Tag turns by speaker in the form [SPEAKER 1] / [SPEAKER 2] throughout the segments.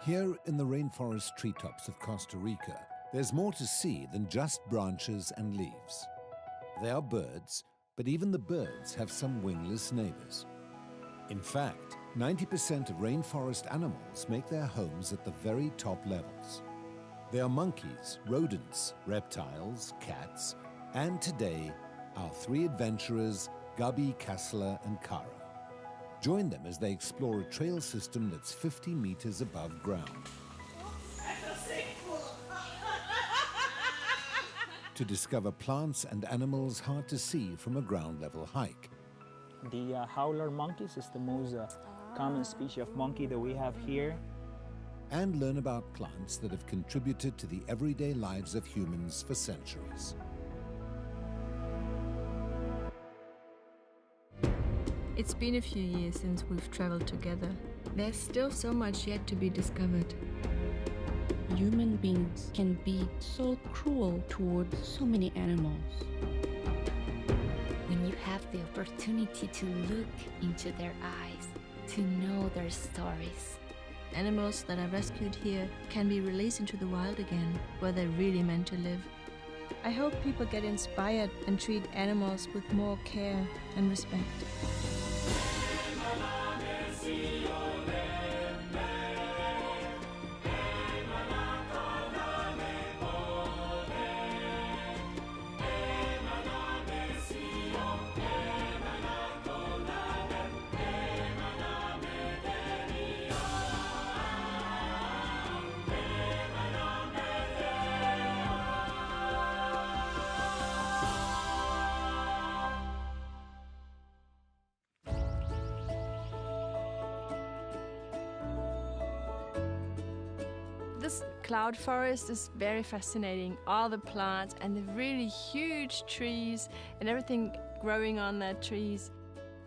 [SPEAKER 1] Here in the rainforest treetops of Costa Rica, there's more to see than just branches and leaves. They are birds, but even the birds have some wingless neighbors. In fact, 90% of rainforest animals make their homes at the very top levels. They are monkeys, rodents, reptiles, cats, and today, our three adventurers, Gabi, Kassler, and Kara. Join them as they explore a trail system that's 50 meters above ground. To discover plants and animals hard to see from a ground-level hike.
[SPEAKER 2] The howler monkeys is the most common species of monkey that we have here.
[SPEAKER 1] And learn about plants that have contributed to the everyday lives of humans for centuries.
[SPEAKER 3] It's been a few years since we've traveled together. There's still so much yet to be discovered.
[SPEAKER 4] Human beings can be so cruel towards so many animals.
[SPEAKER 5] When you have the opportunity to look into their eyes, to know their stories.
[SPEAKER 3] Animals that are rescued here can be released into the wild again, where they're really meant to live. I hope people get inspired and treat animals with more care and respect.
[SPEAKER 6] This cloud forest is very fascinating. All the plants and the really huge trees and everything growing on the trees.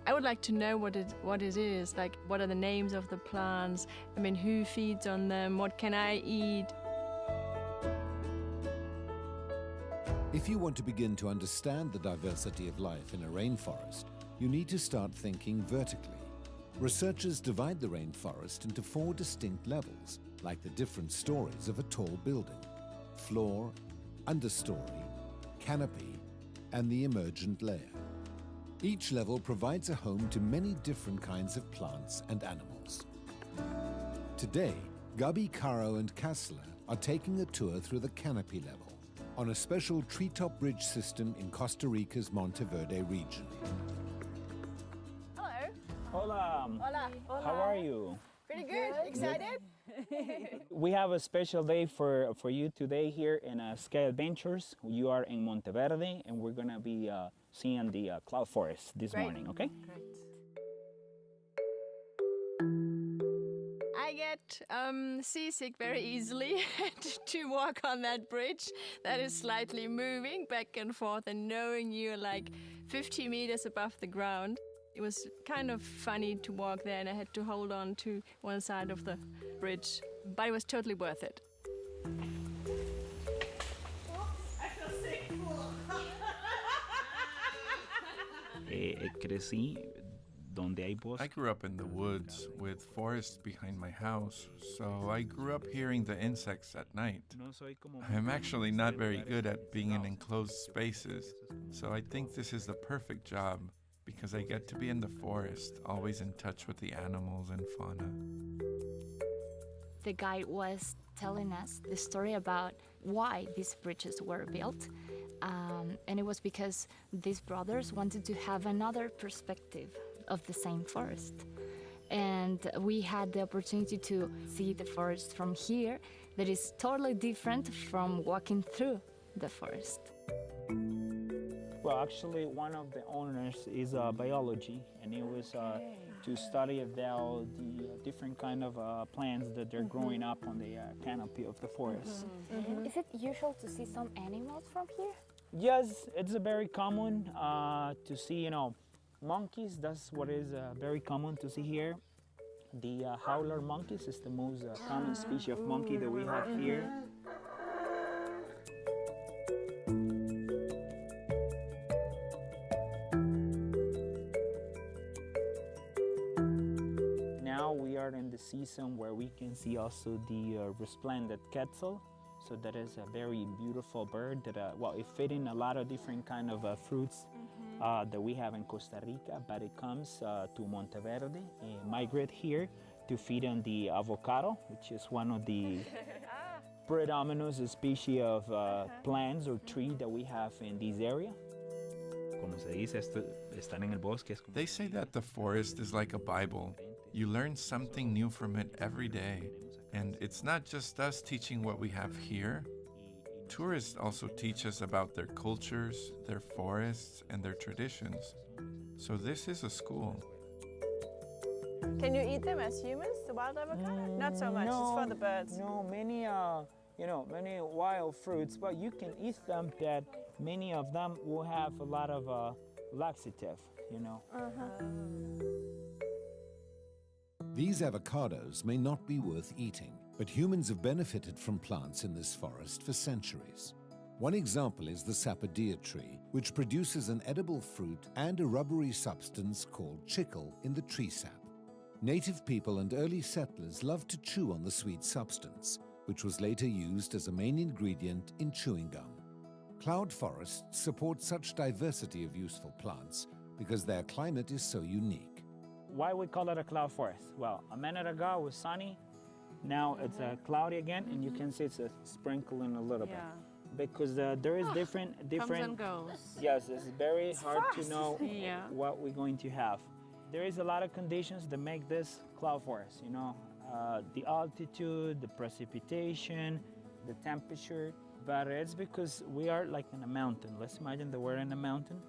[SPEAKER 6] I would like to know what it is, like what are the names of the plants? I mean, who feeds on them? What can I eat?
[SPEAKER 1] If you want to begin to understand the diversity of life in a rainforest, you need to start thinking vertically. Researchers divide the rainforest into 4 distinct levels, like the different stories of a tall building: floor, understory, canopy, and the emergent layer. Each level provides a home to many different kinds of plants and animals. Today, Gabi, Caro, and Kassler are taking a tour through the canopy level on a special treetop bridge system in Costa Rica's Monteverde region.
[SPEAKER 6] Hello.
[SPEAKER 2] Hola.
[SPEAKER 6] Hola. Hola.
[SPEAKER 2] How are you?
[SPEAKER 6] Pretty good. Excited?
[SPEAKER 2] We have a special day for you today here in Sky Adventures. You are in Monteverde, and we're going to be seeing the cloud forest this morning, okay?
[SPEAKER 6] Great. I get seasick very easily to walk on that bridge that is slightly moving back and forth and knowing you're like 50 meters above the ground. It was kind of funny to walk there, and I had to hold on to one side of the bridge, but it was totally worth it.
[SPEAKER 7] I feel sick.
[SPEAKER 8] I grew up in the woods with forests behind my house, so I grew up hearing the insects at night. I'm actually not very good at being in enclosed spaces, so I think this is the perfect job because I get to be in the forest, always in touch with the animals and fauna.
[SPEAKER 5] The guide was telling us the story about why these bridges were built. And it was because these brothers wanted to have another perspective of the same forest. And we had the opportunity to see the forest from here that is totally different from walking through the forest.
[SPEAKER 2] Well, actually, one of the owners is biology, and it was to study about the different kind of plants that they're growing up on the canopy of the forest.
[SPEAKER 5] Is it usual to see some animals from here?
[SPEAKER 2] Yes, it's very common to see, monkeys. That's what is very common to see here. The howler monkeys is the most common species of monkey that we have here. Now we are in the season where we can see also the resplendent quetzal. So that is a very beautiful bird that, it feeds in a lot of different kind of fruits that we have in Costa Rica, but it comes to Monteverde and migrate here to feed on the avocado, which is one of the predominant species of plants or tree that we have in this area.
[SPEAKER 8] They say that the forest is like a Bible. You learn something new from it every day. And it's not just us teaching what we have here. Tourists also teach us about their cultures, their forests, and their traditions. So this is a school.
[SPEAKER 6] Can you eat them as humans, the wild avocado? Not so much, it's for the birds.
[SPEAKER 2] No, many wild fruits, but you can eat them. That many of them will have a lot of laxative,
[SPEAKER 1] These avocados may not be worth eating, but humans have benefited from plants in this forest for centuries. One example is the sapodilla tree, which produces an edible fruit and a rubbery substance called chicle in the tree sap. Native people and early settlers loved to chew on the sweet substance, which was later used as a main ingredient in chewing gum. Cloud forests support such diversity of useful plants because their climate is so unique.
[SPEAKER 2] Why we call it a cloud forest? Well, a minute ago it was sunny. Now it's cloudy again, and you can see it's sprinkling a little bit. Because there is different.
[SPEAKER 4] Comes and goes.
[SPEAKER 2] Yes, it's very hard to know what we're going to have. There is a lot of conditions that make this cloud forest. The altitude, the precipitation, the temperature. But it's because we are like in a mountain. Let's imagine that we're in a mountain,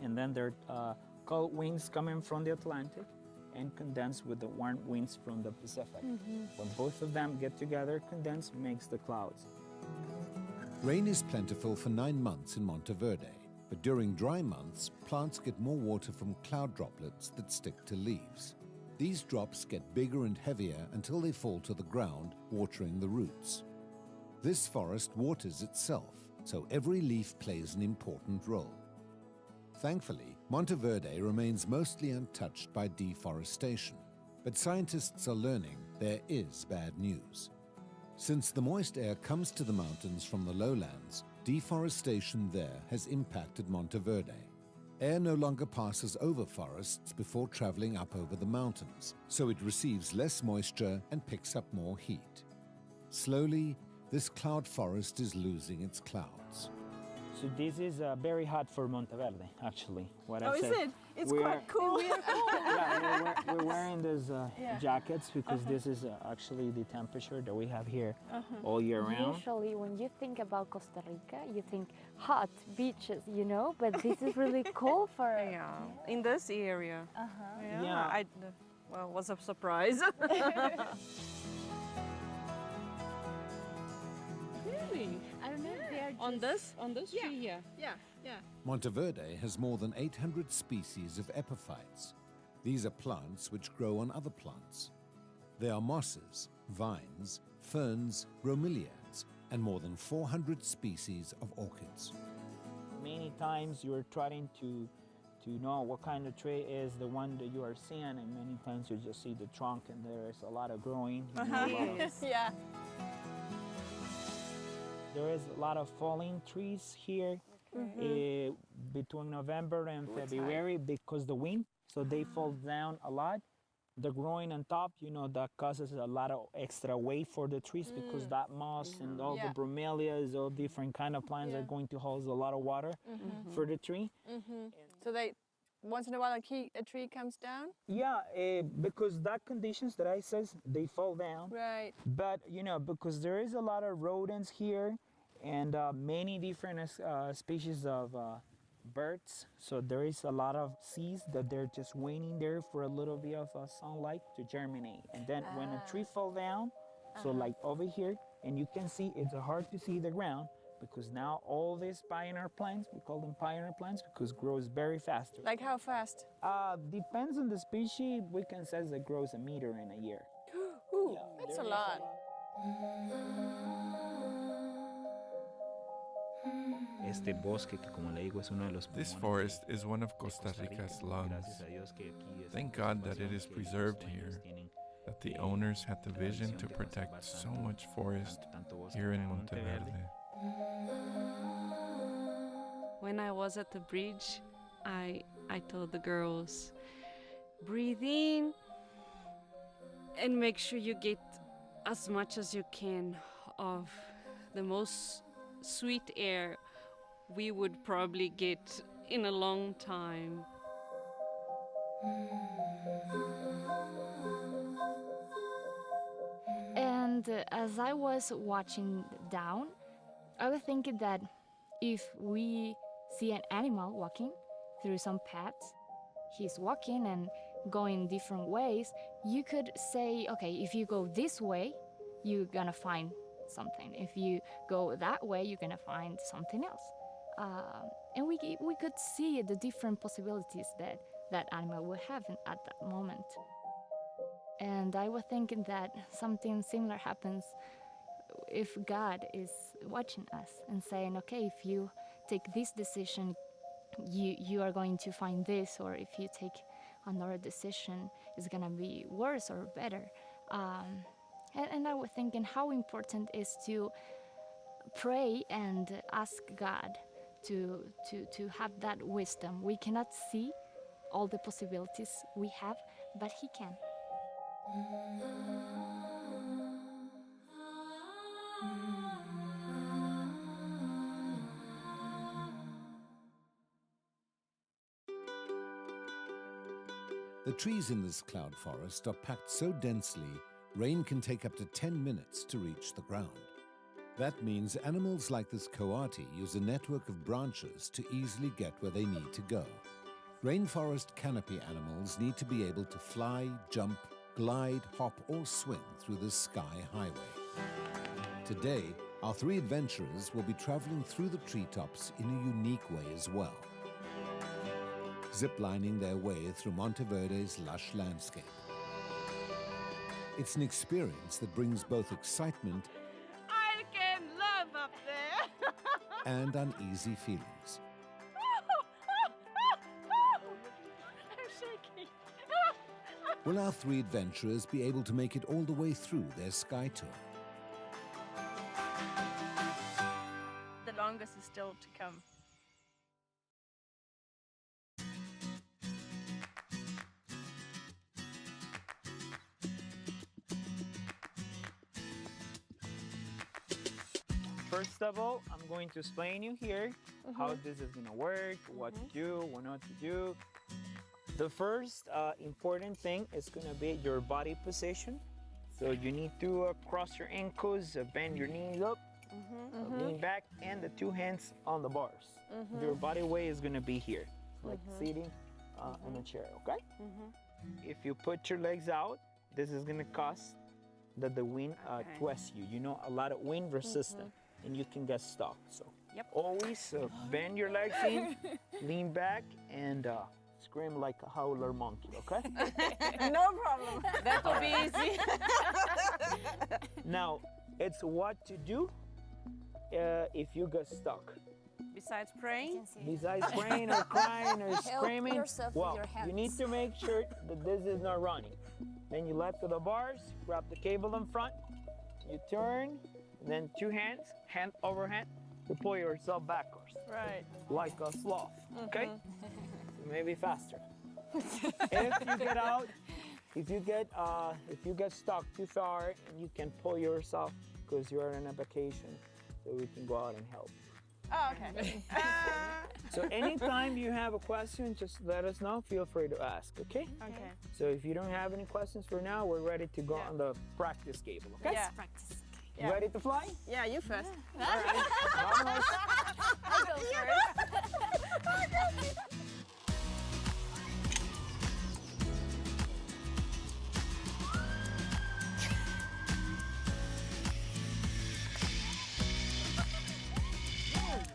[SPEAKER 2] and then there are cold winds coming from the Atlantic and condense with the warm winds from the Pacific. When both of them get together, condense makes the clouds.
[SPEAKER 1] Rain is plentiful for 9 months in Monteverde, but during dry months, plants get more water from cloud droplets that stick to leaves. These drops get bigger and heavier until they fall to the ground, watering the roots. This forest waters itself, so every leaf plays an important role. Thankfully, Monteverde remains mostly untouched by deforestation, but scientists are learning there is bad news. Since the moist air comes to the mountains from the lowlands, deforestation there has impacted Monteverde. Air no longer passes over forests before traveling up over the mountains, so it receives less moisture and picks up more heat. Slowly, this cloud forest is losing its clouds.
[SPEAKER 2] So this is very hot for Monteverde, actually.
[SPEAKER 6] Is it? It's quite cool.
[SPEAKER 2] We're wearing these jackets because this is actually the temperature that we have here all year round.
[SPEAKER 5] Usually when you think about Costa Rica, you think hot beaches, but this is really cold for
[SPEAKER 6] in this area. Was a surprise.
[SPEAKER 4] Really?
[SPEAKER 5] I don't know if they are just...
[SPEAKER 4] On this tree here?
[SPEAKER 6] Yeah.
[SPEAKER 1] Monteverde has more than 800 species of epiphytes. These are plants which grow on other plants. They are mosses, vines, ferns, bromeliads, and more than 400 species of orchids.
[SPEAKER 2] Many times you are trying to know what kind of tree is the one that you are seeing, and many times you just see the trunk and there is a lot of growing.
[SPEAKER 6] Yeah.
[SPEAKER 2] There is a lot of falling trees here between November and February because the wind, so they fall down a lot. They're growing on top, that causes a lot of extra weight for the trees because that moss and all the bromeliads, all different kind of plants are going to hold a lot of water for the tree.
[SPEAKER 6] So they, once in a while a tree comes down?
[SPEAKER 2] Yeah, because that conditions that I says, they fall down.
[SPEAKER 6] Right.
[SPEAKER 2] But, because there is a lot of rodents here and many different species of birds. So there is a lot of seeds that they're just waiting there for a little bit of sunlight to germinate. And then when a tree fall down, so like over here, and you can see it's hard to see the ground because now all these pioneer plants, we call them pioneer plants because grows very fast.
[SPEAKER 6] Like how fast?
[SPEAKER 2] Depends on the species. We can say it grows a meter in a year.
[SPEAKER 6] Ooh, that's a lot.
[SPEAKER 8] This forest is one of Costa Rica's lungs. Thank God that it is preserved here. that the owners had the vision to protect so much forest here in Monteverde.
[SPEAKER 4] When I was at the bridge, I told the girls, breathe in and make sure you get as much as you can of the most sweet air we would probably get in a long time.
[SPEAKER 5] And as I was watching down, I was thinking that if we see an animal walking through some paths, he's walking and going different ways, you could say, okay, if you go this way, you're gonna find something. If you go that way, you're gonna find something else. And we could see the different possibilities that that animal would have at that moment. And I was thinking that something similar happens if God is watching us and saying, okay, if you take this decision, you are going to find this, or if you take another decision, it's gonna be worse or better. And I was thinking how important it is to pray and ask God to have that wisdom. We cannot see all the possibilities we have, but He can.
[SPEAKER 1] The trees in this cloud forest are packed so densely, rain can take up to 10 minutes to reach the ground. That means animals like this coati use a network of branches to easily get where they need to go. Rainforest canopy animals need to be able to fly, jump, glide, hop, or swing through the sky highway. Today, our three adventurers will be traveling through the treetops in a unique way as well, ziplining their way through Monteverde's lush landscape. It's an experience that brings both excitement
[SPEAKER 6] I can love up there.
[SPEAKER 1] and uneasy feelings.
[SPEAKER 6] I'm shaking.
[SPEAKER 1] Will our three adventurers be able to make it all the way through their sky tour?
[SPEAKER 6] The longest is still to come.
[SPEAKER 2] First of all, I'm going to explain you here how this is gonna work, what to do, what not to do. The first important thing is gonna be your body position. So you need to cross your ankles, bend your knees up, lean back, and the two hands on the bars. Your body weight is gonna be here, like sitting in a chair, okay? If you put your legs out, this is gonna cause that the wind twists you. You know, a lot of wind resistance. And you can get stuck. So always bend your legs in, lean back, and scream like a howler monkey, okay?
[SPEAKER 6] No problem. That will be easy.
[SPEAKER 2] Now, it's what to do if you get stuck.
[SPEAKER 6] Besides praying?
[SPEAKER 2] Besides praying or crying or screaming,
[SPEAKER 9] yourself with
[SPEAKER 2] well,
[SPEAKER 9] your hands.
[SPEAKER 2] you need to make sure that this is not running. Then you let go the bars, grab the cable in front, you turn, then two hands, hand over hand, to pull yourself backwards.
[SPEAKER 6] Right.
[SPEAKER 2] Like a sloth, okay? Maybe faster. If you get out, if you get stuck too far, you can pull yourself because you're on a vacation, so we can go out and help.
[SPEAKER 6] Oh, okay.
[SPEAKER 2] So anytime you have a question, just let us know. Feel free to ask, okay?
[SPEAKER 6] Okay.
[SPEAKER 2] So if you don't have any questions for now, we're ready to go on the practice cable, okay?
[SPEAKER 6] Yeah.
[SPEAKER 9] Practice.
[SPEAKER 6] Yeah.
[SPEAKER 2] Ready to fly?
[SPEAKER 6] Yeah, you first.
[SPEAKER 2] All right. Vamos.
[SPEAKER 9] I go first.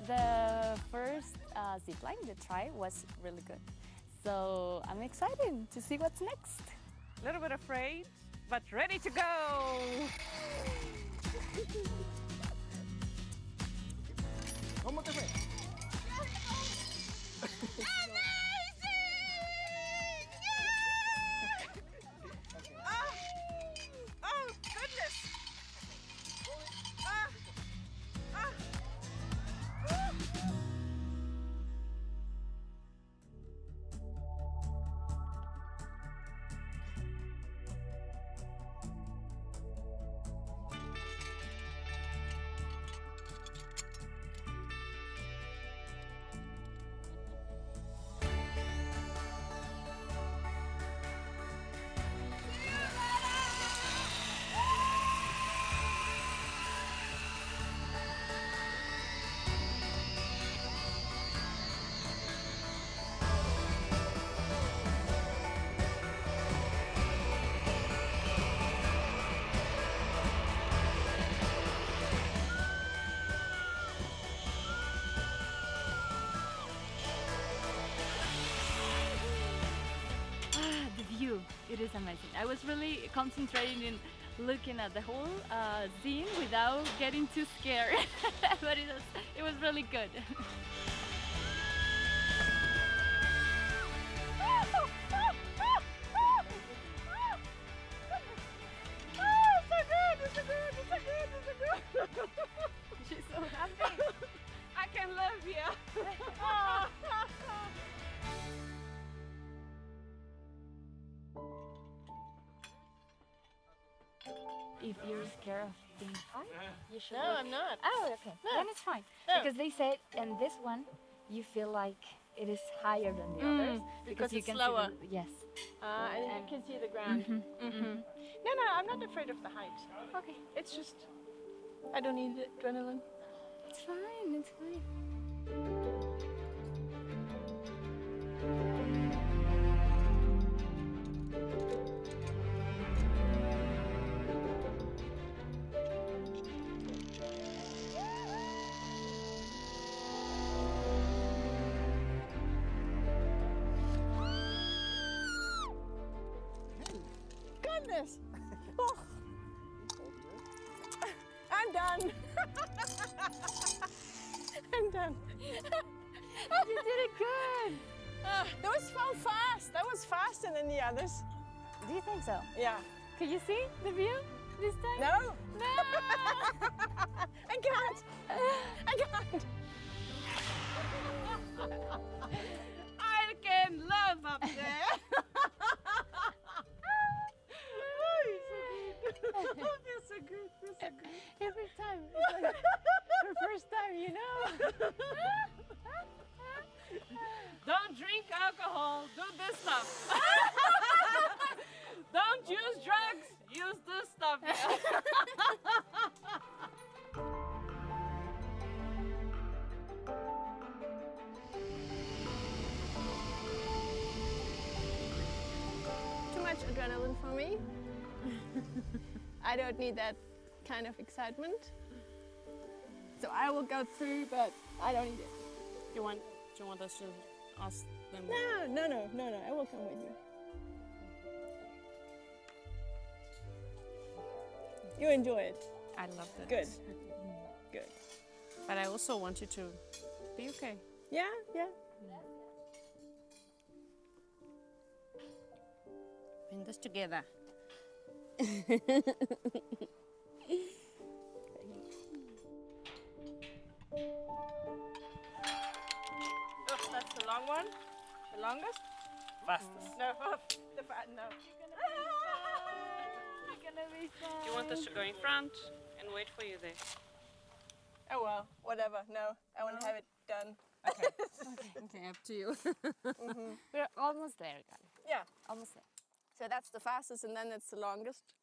[SPEAKER 5] The first zipline, the try, was really good. So I'm excited to see what's next.
[SPEAKER 6] A little bit afraid, but ready to go.
[SPEAKER 9] is amazing. I was really concentrating in looking at the whole scene without getting too scared, but it was really good.
[SPEAKER 6] She's so happy.
[SPEAKER 4] I can live here.
[SPEAKER 9] If you're scared of being high, you should.
[SPEAKER 6] No, I'm not.
[SPEAKER 9] Oh, okay.
[SPEAKER 6] No.
[SPEAKER 9] Then it's fine.
[SPEAKER 6] No.
[SPEAKER 9] Because they said, in this one, you feel like it is higher than the others
[SPEAKER 6] because
[SPEAKER 9] you
[SPEAKER 6] it's
[SPEAKER 9] can
[SPEAKER 6] slower.
[SPEAKER 9] See yes.
[SPEAKER 6] And you can see the ground. No, I'm not afraid of the height.
[SPEAKER 9] Okay.
[SPEAKER 6] It's just, I don't need adrenaline.
[SPEAKER 9] It's fine. It's fine.
[SPEAKER 6] Goodness. Oh. I'm done. I'm done.
[SPEAKER 9] You did it good.
[SPEAKER 6] That was so fast. That was faster than the others.
[SPEAKER 9] Do you think so?
[SPEAKER 6] Yeah.
[SPEAKER 9] Can you see the view this time?
[SPEAKER 6] No.
[SPEAKER 9] No.
[SPEAKER 6] I can't. I can't.
[SPEAKER 4] I can love up there. Feels so good. Feels so good.
[SPEAKER 9] Every time. It's like her first time, you know.
[SPEAKER 4] Don't drink alcohol. Do this stuff. Don't use drugs. Use this stuff.
[SPEAKER 6] Too much adrenaline for me. I don't need that kind of excitement. So I will go through, but I don't need it.
[SPEAKER 4] Do you want us to ask them?
[SPEAKER 6] No. I will come with you. You enjoy it.
[SPEAKER 4] I love that.
[SPEAKER 6] Good. Good.
[SPEAKER 4] But I also want you to be okay.
[SPEAKER 6] Yeah.
[SPEAKER 4] In this together.
[SPEAKER 6] Oh, that's the long one. The longest?
[SPEAKER 2] Fastest.
[SPEAKER 6] No, no.
[SPEAKER 9] You're gonna be fine.
[SPEAKER 4] Do you want us to go in front and wait for you there?
[SPEAKER 6] Oh well, whatever. No, I want to have it done.
[SPEAKER 4] Okay, up to you.
[SPEAKER 9] We're almost there, Gabi.
[SPEAKER 6] Yeah.
[SPEAKER 9] Almost there.
[SPEAKER 6] So that's the fastest, and then it's the longest.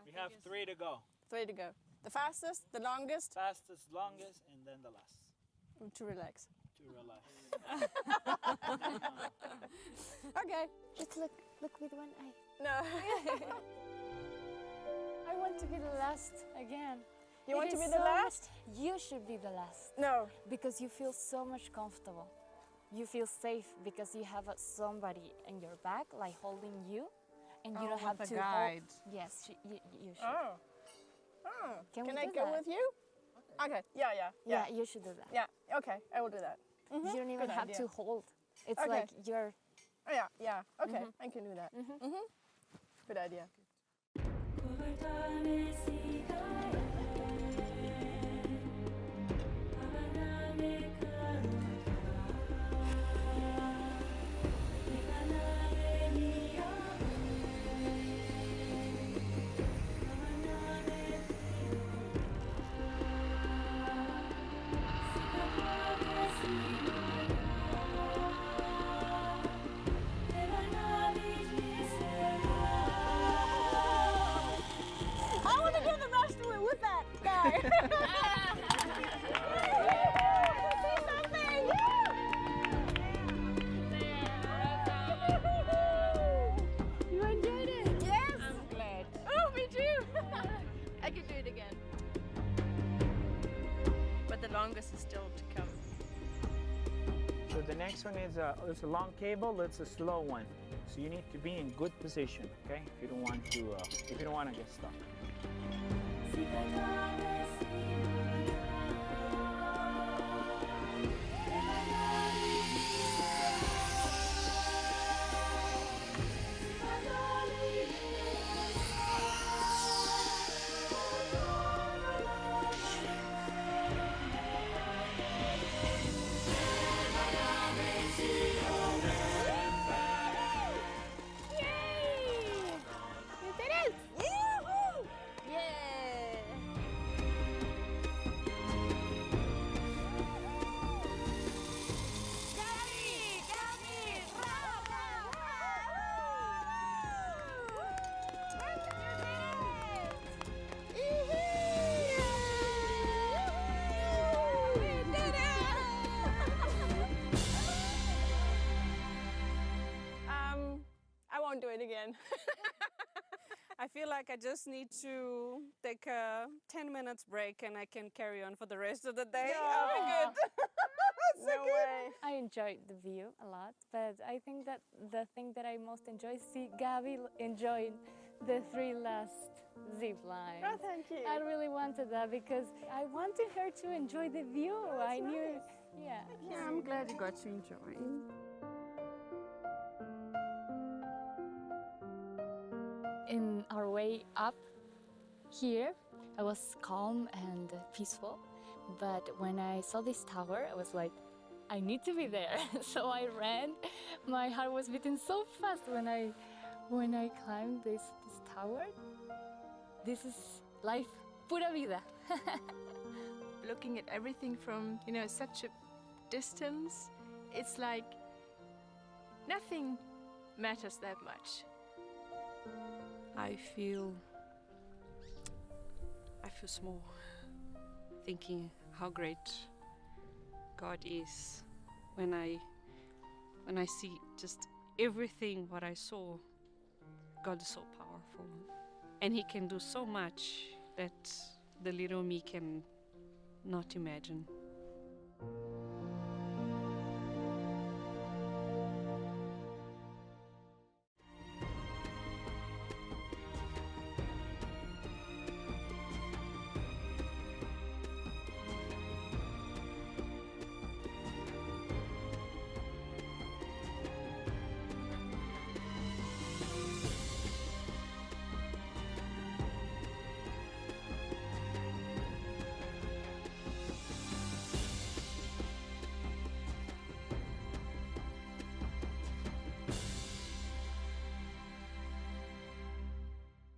[SPEAKER 2] We have 3 to go.
[SPEAKER 6] 3 to go. The fastest, the longest.
[SPEAKER 2] Fastest, longest, and then the last.
[SPEAKER 6] To relax.
[SPEAKER 2] To relax.
[SPEAKER 6] Okay.
[SPEAKER 9] Just look with one eye.
[SPEAKER 6] No.
[SPEAKER 9] I want to be the last again.
[SPEAKER 6] You want
[SPEAKER 9] It
[SPEAKER 6] to
[SPEAKER 9] is
[SPEAKER 6] be the
[SPEAKER 9] so
[SPEAKER 6] last?
[SPEAKER 9] You should be the last.
[SPEAKER 6] No.
[SPEAKER 9] Because you feel so much comfortable. You feel safe because you have somebody in your back, like holding you, and you don't have
[SPEAKER 4] with
[SPEAKER 9] to
[SPEAKER 4] a guide.
[SPEAKER 9] hold. Yes, you should.
[SPEAKER 6] Oh.
[SPEAKER 9] Can
[SPEAKER 6] Can
[SPEAKER 9] we
[SPEAKER 6] I
[SPEAKER 9] do
[SPEAKER 6] go
[SPEAKER 9] that?
[SPEAKER 6] with you? Okay. Yeah.
[SPEAKER 9] Yeah, you should do that.
[SPEAKER 6] Yeah. Okay. I will do that.
[SPEAKER 9] You don't even
[SPEAKER 6] Good
[SPEAKER 9] have
[SPEAKER 6] idea.
[SPEAKER 9] to hold. It's
[SPEAKER 6] Okay.
[SPEAKER 9] like you're.
[SPEAKER 6] Oh, yeah. Okay. I can do that. Good idea. I want to do the rest of it with that guy. See something?
[SPEAKER 9] You enjoyed it.
[SPEAKER 6] Yes.
[SPEAKER 4] I'm glad.
[SPEAKER 6] Oh, me too. I could do it again. But the longest is still to come.
[SPEAKER 2] So the next one is a long cable. It's a slow one. So you need to be in good position, okay? If you don't want to get stuck.
[SPEAKER 10] Do it again. I feel like I just need to take a 10 minutes break and I can carry on for the rest of the day. I'll be good.
[SPEAKER 6] No way.
[SPEAKER 11] I enjoyed the view a lot, but I think that the thing that I most enjoy is see Gabi enjoying the 3 last zip lines.
[SPEAKER 6] Oh, thank you.
[SPEAKER 11] I really wanted that because I wanted her to enjoy the view. I knew, yeah.
[SPEAKER 10] I'm glad you got to enjoy.
[SPEAKER 5] In our way up here, I was calm and peaceful. But when I saw this tower, I was like, I need to be there. So I ran. My heart was beating so fast when I climbed this tower. This is life, pura vida.
[SPEAKER 6] Looking at everything from, such a distance, it's like nothing matters that much.
[SPEAKER 4] I feel small, thinking how great God is when I see just everything what I saw. God is so powerful, and He can do so much that the little me can not imagine.